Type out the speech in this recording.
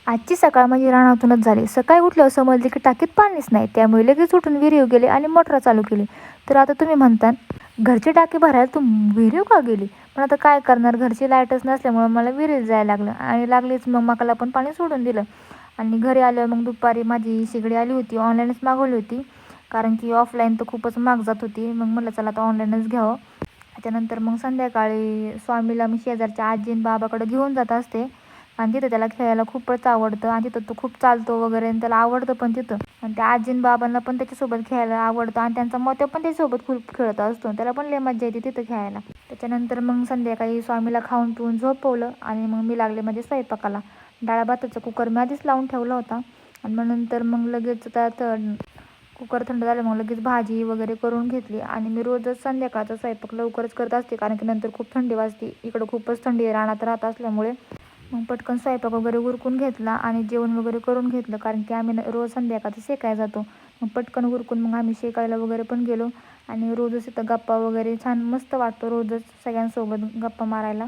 आजची सकाळ माझी रानातूनच झाली. सकाळी उठल्यावर समजले की टाकीत पाणीच नाही. त्यामुळे लगेच उठून विहिरीवर गेले आणि मोटर चालू केली. तर आता तुम्ही म्हणता, घरची टाकी भरायला तू विहिरीवर का गेली? पण आता काय करणार, घरची लाईटच नसल्यामुळं मला विहिरीत जायला लागलं आणि लागलीच मग मकाला पण पाणी सोडून दिलं. आणि घरी आल्यावर मग दुपारी माझी शेगडी आली होती, ऑनलाईनच मागवली होती. कारण की ऑफलाईन तर खूपच महाग जात होती. मग म्हटलं चला आता ऑनलाईनच घ्यावं. त्याच्यानंतर मग संध्याकाळी स्वामीला मी शेजारच्या आजी आणि बाबाकडे घेऊन जात असते. आणि तिथं त्याला खेळायला खूपच आवडतं आणि तिथं तो खूप चालतो वगैरे आणि त्याला आवडतं पण तिथं. आणि त्या आजीन बाबांना पण त्याच्यासोबत खेळायला आवडतं आणि त्यांचा मोत्या पण त्याच्यासोबत खूप खेळत असतो. त्याला पण लय मज्जा येते तिथं खेळायला. त्याच्यानंतर मग संध्याकाळी स्वामीला खाऊन पिऊन झोपवलं आणि मग मी लागले माझ्या स्वयंपाकाला. डाळ भाताचा कुकर मी आधीच लावून ठेवला होता आणि मग नंतर मग लगेच त्यात कुकर थंड झालं मग लगेच भाजी वगैरे करून घेतली. आणि मी रोजच संध्याकाळचा स्वयंपाक लवकरच करत असते कारण की नंतर खूप थंडी वाजते. इकडं खूपच थंडी रानात राहत असल्यामुळे मग पटकन स्वयंपाक वगैरे उरकून घेतला आणि जेवण वगैरे करून घेतलं कारण की आम्ही रोज संध्याकाळचं शेकायला जातो. मग पटकन उरकून मग आम्ही शेकायला वगैरे पण गेलो आणि रोजच इथं गप्पा वगैरे छान मस्त वाटतो रोजच सगळ्यांसोबत गप्पा मारायला.